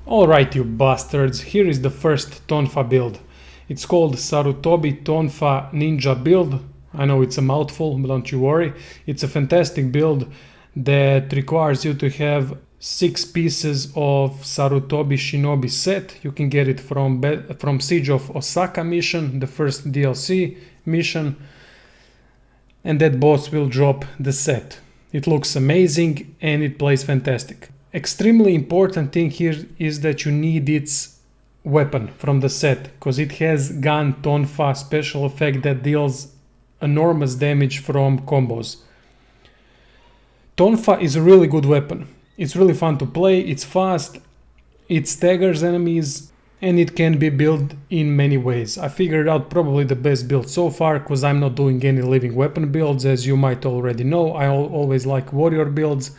Alright, you bastards, here is the first Tonfa build. It's called Sarutobi Tonfa Ninja build. I know it's a mouthful, but don't you worry. It's a fantastic build that requires you to have 6 pieces of Sarutobi Shinobi set. You can get it from Siege of Osaka mission, the first DLC mission, and that boss will drop the set. It looks amazing and it plays fantastic. Extremely important thing here is that you need its weapon from the set, because it has Gun Tonfa special effect that deals enormous damage from combos. Tonfa is a really good weapon. It's really fun to play, it's fast, it staggers enemies, and it can be built in many ways. I figured out probably the best build so far, because I'm not doing any living weapon builds, as you might already know. I always like warrior builds,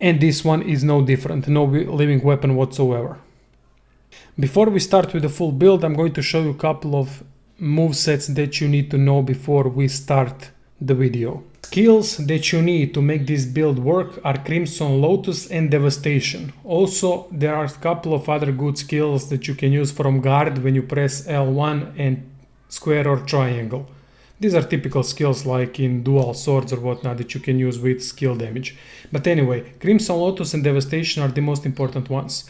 and this one is no different, no living weapon whatsoever. Before we start with the full build, I'm going to show you a couple of movesets that you need to know before we start the video. Skills that you need to make this build work are Crimson Lotus and Devastation. Also, there are a couple of other good skills that you can use from guard when you press L1 and square or triangle. These are typical skills like in dual swords or whatnot that you can use with skill damage. But anyway, Crimson Lotus and Devastation are the most important ones.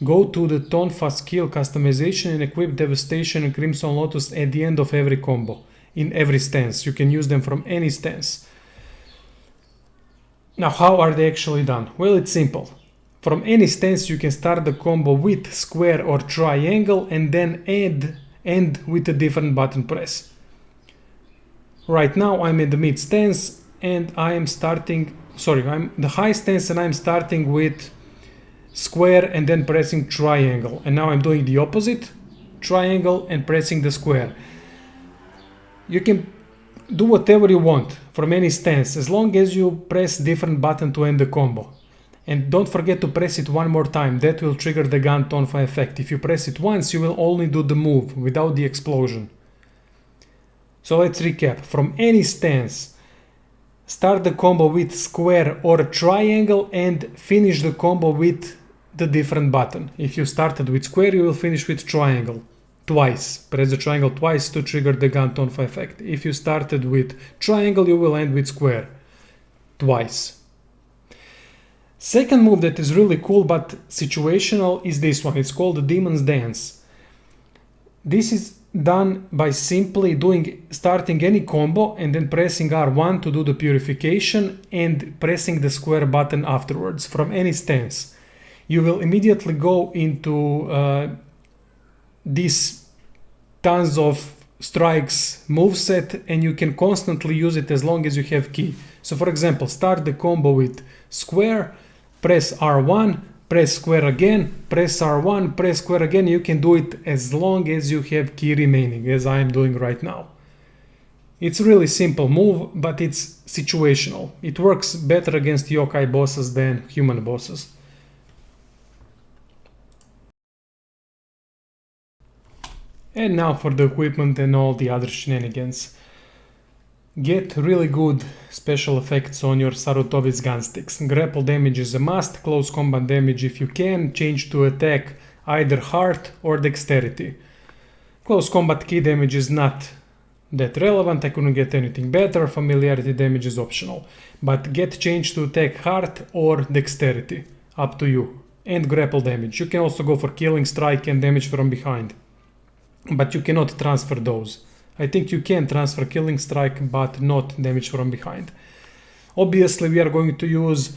Go to the Tonfa skill customization and equip Devastation and Crimson Lotus at the end of every combo, in every stance. You can use them from any stance. Now, how are they actually done? Well, it's simple. From any stance you can start the combo with square or triangle and then end with a different button press. Right now I'm in the mid stance and I'm the high stance and I'm starting with square and then pressing triangle. And now I'm doing the opposite, triangle and pressing the square. You can do whatever you want from any stance as long as you press different button to end the combo. And don't forget to press it one more time, that will trigger the Gun Tonfa effect. If you press it once, you will only do the move without the explosion. So let's recap. From any stance, start the combo with square or triangle and finish the combo with the different button. If you started with square, you will finish with triangle twice. Press the triangle twice to trigger the Gun Tonfa effect. If you started with triangle, you will end with square twice. Second move that is really cool but situational is this one. It's called the Demon's Dance. This is done by simply starting any combo and then pressing R1 to do the purification and pressing the square button afterwards from any stance. You will immediately go into this tons of strikes moveset and you can constantly use it as long as you have ki. So for example, start the combo with square, press R1, press square again, press R1, press square again. You can do it as long as you have ki remaining, as I am doing right now. It's a really simple move, but it's situational. It works better against yokai bosses than human bosses. And now for the equipment and all the other shenanigans. Get really good special effects on your Sarutobi's gun sticks. Grapple damage is a must, close combat damage if you can, change to attack either heart or dexterity. Close combat ki damage is not that relevant, I couldn't get anything better, familiarity damage is optional. But get change to attack heart or dexterity, up to you. And grapple damage. You can also go for killing strike and damage from behind. But you cannot transfer those. I think you can transfer killing strike, but not damage from behind. Obviously, we are going to use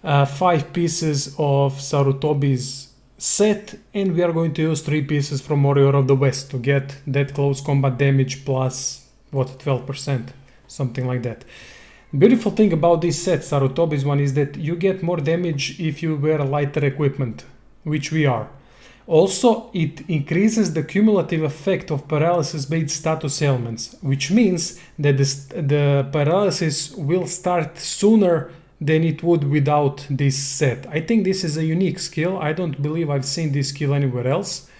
5 pieces of Sarutobi's set, and we are going to use 3 pieces from Warrior of the West to get that close combat damage plus, 12%, something like that. Beautiful thing about this set, Sarutobi's one, is that you get more damage if you wear lighter equipment, which we are. Also, it increases the cumulative effect of paralysis-based status ailments, which means that the paralysis will start sooner than it would without this set. I think this is a unique skill. I don't believe I've seen this skill anywhere else,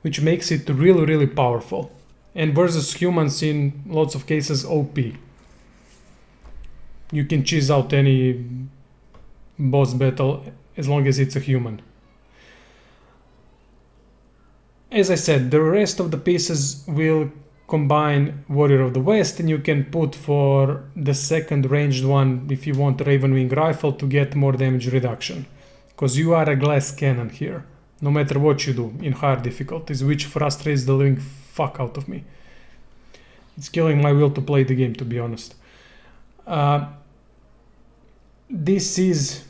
which makes it really, really powerful. And versus humans, in lots of cases, OP. You can cheese out any boss battle as long as it's a human. As I said, the rest of the pieces will combine Warrior of the West, and you can put for the second ranged one if you want Ravenwing Rifle to get more damage reduction. Because you are a glass cannon here, no matter what you do in hard difficulties, which frustrates the living fuck out of me. It's killing my will to play the game, to be honest. This is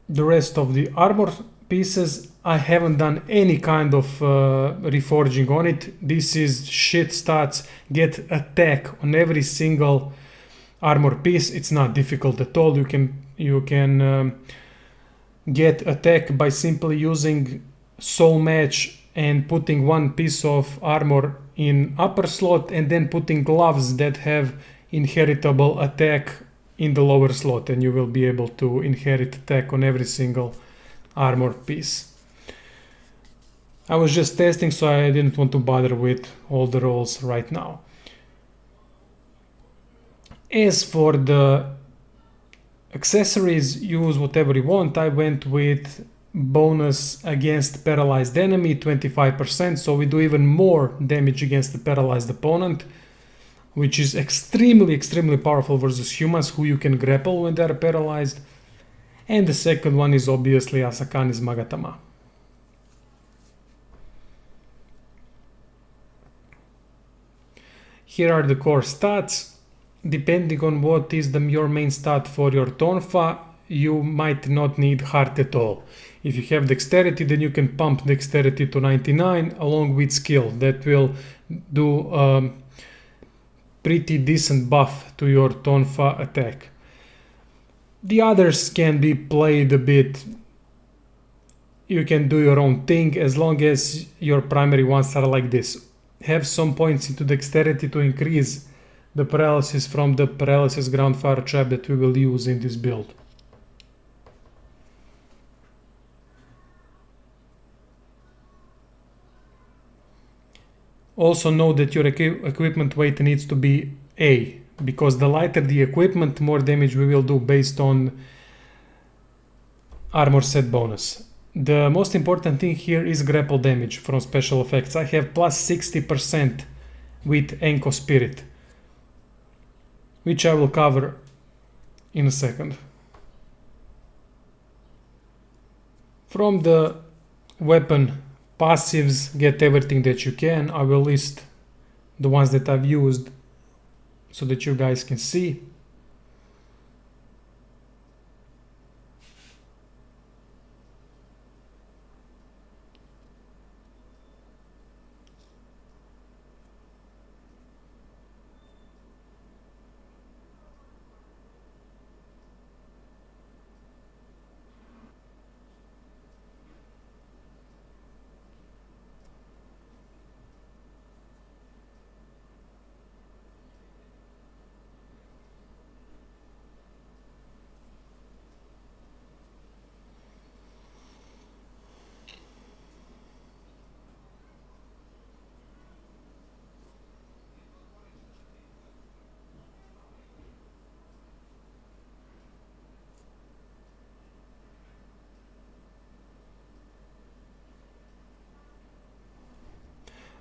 the rest of the armor pieces. I haven't done any kind of reforging on it. This is shit stats. Get attack on every single armor piece. It's not difficult at all. You can get attack by simply using soul match and putting one piece of armor in upper slot and then putting gloves that have inheritable attack in the lower slot, and you will be able to inherit attack on every single armor piece. I was just testing, so I didn't want to bother with all the rolls right now. As for the accessories, use whatever you want. I went with bonus against paralyzed enemy, 25%, so we do even more damage against the paralyzed opponent, which is extremely powerful versus humans who you can grapple when they are paralyzed. And the second one is obviously Asakani's Magatama. Here are the core stats. Depending on what is your main stat for your Tonfa, you might not need heart at all. If you have dexterity, then you can pump dexterity to 99 along with skill. That will do pretty decent buff to your Tonfa attack. The others can be played a bit. You can do your own thing as long as your primary ones are like this. Have some points into dexterity to increase the paralysis from the paralysis groundfire trap that we will use in this build. Also know that your equipment weight needs to be A, because the lighter the equipment, more damage we will do based on armor set bonus. The most important thing here is grapple damage from special effects. I have plus 60% with Enko Spirit, which I will cover in a second. From the weapon passives, get everything that you can. I will list the ones that I've used so that you guys can see.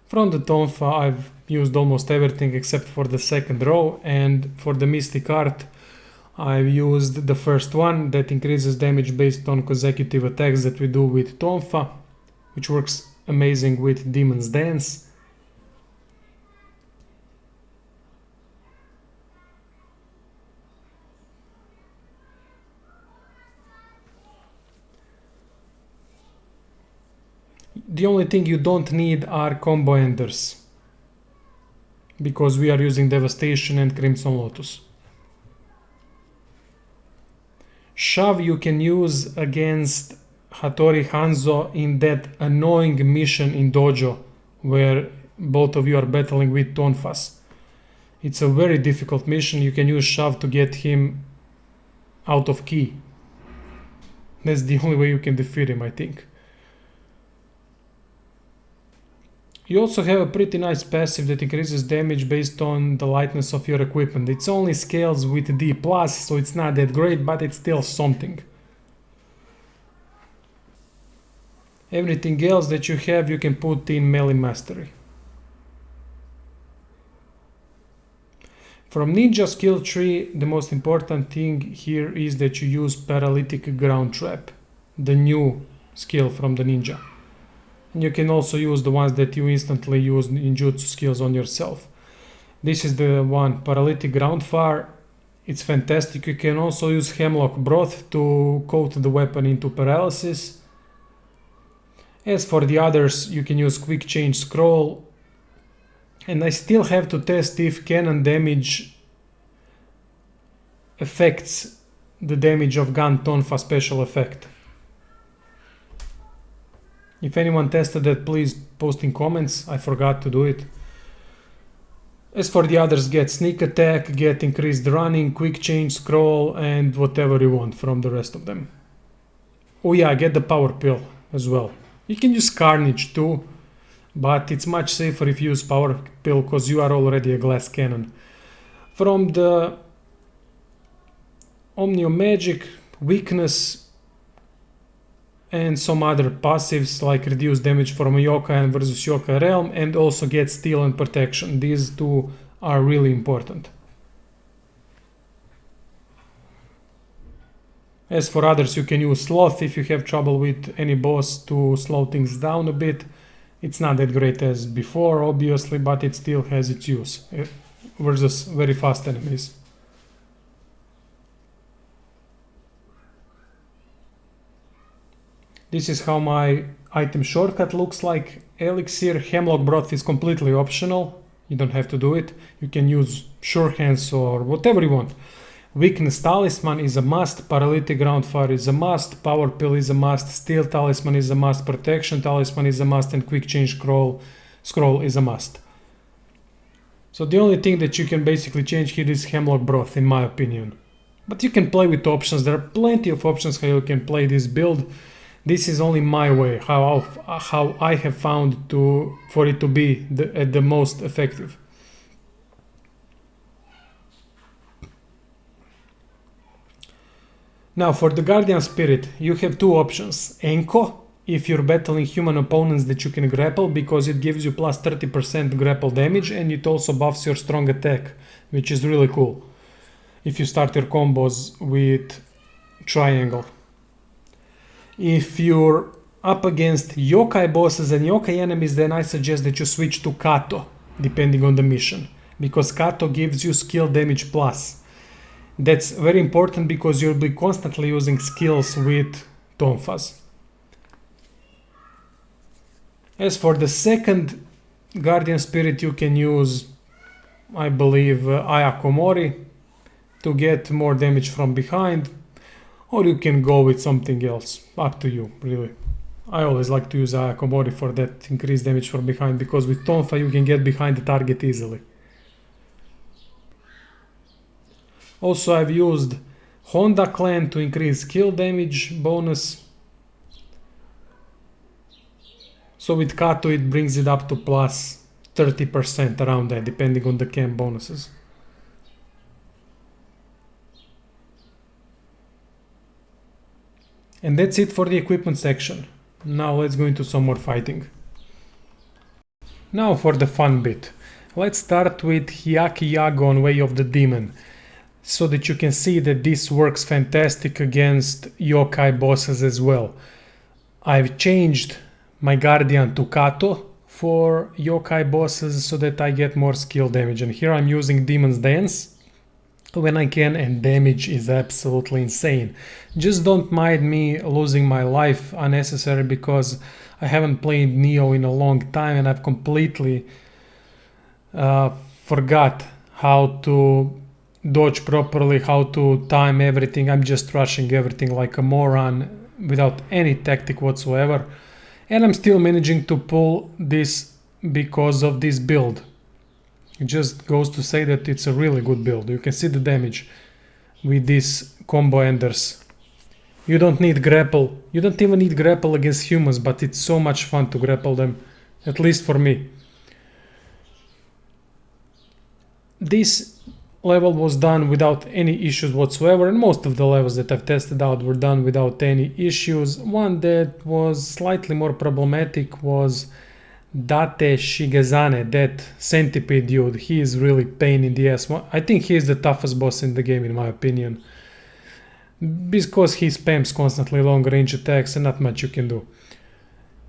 From the Tonfa, I've used almost everything except for the second row, and for the Mystic Art, I've used the first one that increases damage based on consecutive attacks that we do with Tonfa, which works amazing with Demon's Dance. The only thing you don't need are combo enders, because we are using Devastation and Crimson Lotus. Shove you can use against Hattori Hanzo in that annoying mission in Dojo where both of you are battling with Tonfas. It's a very difficult mission. You can use Shove to get him out of key. That's the only way you can defeat him, I think. You also have a pretty nice passive that increases damage based on the lightness of your equipment. It's only scales with D+, so it's not that great, but it's still something. Everything else that you have you can put in melee mastery. From ninja skill tree, the most important thing here is that you use paralytic ground trap, the new skill from the ninja. And you can also use the ones that you instantly use ninjutsu skills on yourself. This is the one, paralytic ground fire. It's fantastic. You can also use hemlock broth to coat the weapon into paralysis. As for the others, you can use quick change scroll. And I still have to test if cannon damage affects the damage of gun Tonfa special effect. If anyone tested that, please post in comments. I forgot to do it. As for the others, get sneak attack, get increased running, quick change scroll, and whatever you want from the rest of them. Oh yeah, get the power pill as well. You can use carnage too, but it's much safer if you use power pill because you are already a glass cannon. From the Omnio magic, weakness, and some other passives like reduce damage from yokai and versus yokai realm, and also get steel and protection. These two are really important. As for others, you can use sloth if you have trouble with any boss to slow things down a bit. It's not that great as before, obviously, but it still has its use versus very fast enemies. This is how my item shortcut looks like. Elixir, hemlock broth is completely optional. You don't have to do it. You can use sure hands or whatever you want. Weakness talisman is a must. Paralytic ground fire is a must. Power pill is a must. Steel talisman is a must. Protection talisman is a must. And quick change scroll is a must. So the only thing that you can basically change here is hemlock broth, in my opinion. But you can play with options. There are plenty of options how you can play this build. This is only my way, how I have found for it to be the most effective. Now for the Guardian Spirit, you have two options. Enko, if you're battling human opponents that you can grapple, because it gives you plus 30% grapple damage and it also buffs your strong attack, which is really cool if you start your combos with triangle. If you're up against yokai bosses and yokai enemies, then I suggest that you switch to Kato, depending on the mission, because Kato gives you skill damage plus. That's very important because you'll be constantly using skills with Tonfas. As for the second Guardian Spirit, you can use, I believe, Ayakomori to get more damage from behind. Or you can go with something else, up to you, really. I always like to use Ayakomori for that increased damage from behind, because with Tonfa you can get behind the target easily. Also I've used Honda Clan to increase skill damage bonus. So with Kato it brings it up to plus 30% around that, depending on the camp bonuses. And that's it for the equipment section. Now let's go into some more fighting. Now for the fun bit. Let's start with Hyaki Yago on Way of the Demon, so that you can see that this works fantastic against yokai bosses as well. I've changed my Guardian to Kato for yokai bosses so that I get more skill damage, and here I'm using Demon's Dance when I can, and damage is absolutely insane. Just don't mind me losing my life unnecessary, because I haven't played Nioh in a long time and I've completely forgot how to dodge properly, how to time everything. I'm just rushing everything like a moron without any tactic whatsoever, and I'm still managing to pull this because of this build. It just goes to say that it's a really good build. You can see the damage with these combo enders. You don't need grapple. You don't even need grapple against humans, but it's so much fun to grapple them, at least for me. This level was done without any issues whatsoever, and most of the levels that I've tested out were done without any issues. One that was slightly more problematic was Date Shigezane, that centipede dude. He is really pain in the ass. I think he is the toughest boss in the game in my opinion, because he spams constantly long range attacks and not much you can do.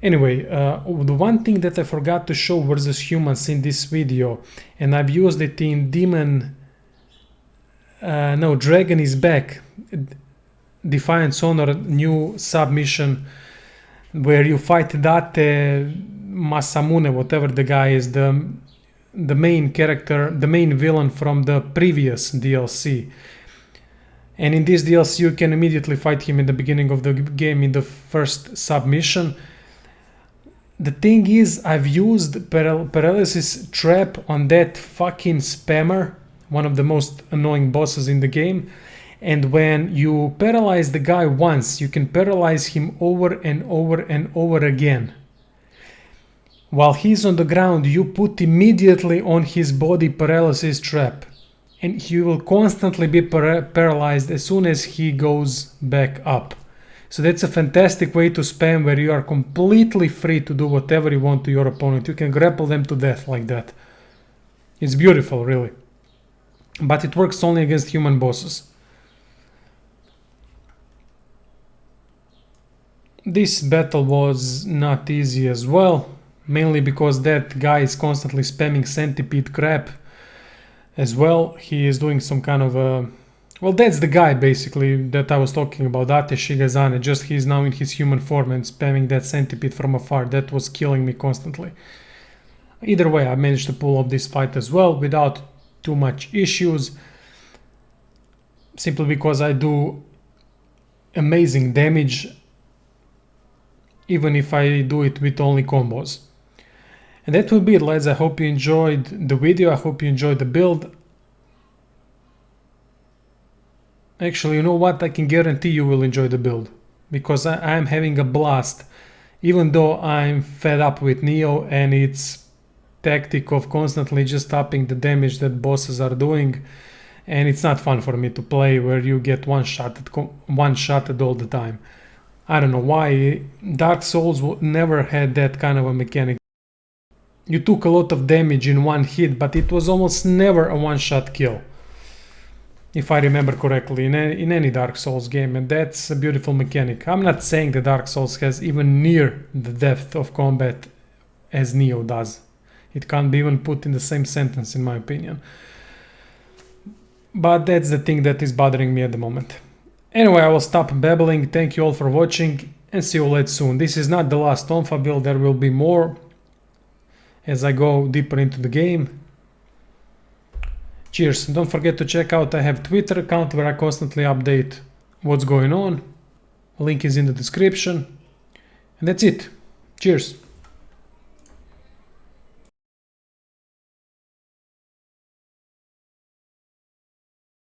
Anyway, the one thing that I forgot to show versus humans in this video, and I've used it in Dragon is Back, Defiance Honor new submission, where you fight Date Masamune, whatever the guy is, the main character, the main villain from the previous DLC. And in this DLC you can immediately fight him in the beginning of the game in the first submission. The thing is, I've used paralysis trap on that fucking spammer, one of the most annoying bosses in the game. And when you paralyze the guy once, you can paralyze him over and over and over again. While he's on the ground, you put immediately on his body paralysis trap, and he will constantly be paralyzed as soon as he goes back up. So that's a fantastic way to spam, where you are completely free to do whatever you want to your opponent. You can grapple them to death like that. It's beautiful, really. But it works only against human bosses. This battle was not easy as well, mainly because that guy is constantly spamming centipede crap as well. He is doing some kind of a... Well, that's the guy basically that I was talking about, Date Shigezane, just he's now in his human form and spamming that centipede from afar. That was killing me constantly. Either way, I managed to pull off this fight as well without too much issues, simply because I do amazing damage even if I do it with only combos. And that will be it, lads. I hope you enjoyed the video. I hope you enjoyed the build. Actually, you know what? I can guarantee you will enjoy the build, because I am having a blast, even though I'm fed up with Nioh and its tactic of constantly just upping the damage that bosses are doing, and it's not fun for me to play where you get one-shotted all the time. I don't know why. Dark Souls never had that kind of a mechanic. You took a lot of damage in one hit, but it was almost never a one-shot kill, if I remember correctly, in any Dark Souls game, and that's a beautiful mechanic. I'm not saying that Dark Souls has even near the depth of combat as Nioh does. It can't be even put in the same sentence, in my opinion. But that's the thing that is bothering me at the moment. Anyway, I will stop babbling. Thank you all for watching, and see you all soon. This is not the last Tonfa build. There will be more as I go deeper into the game. Cheers. Don't forget to check out, I have Twitter account where I constantly update what's going on. Link is in the description. And that's it. Cheers.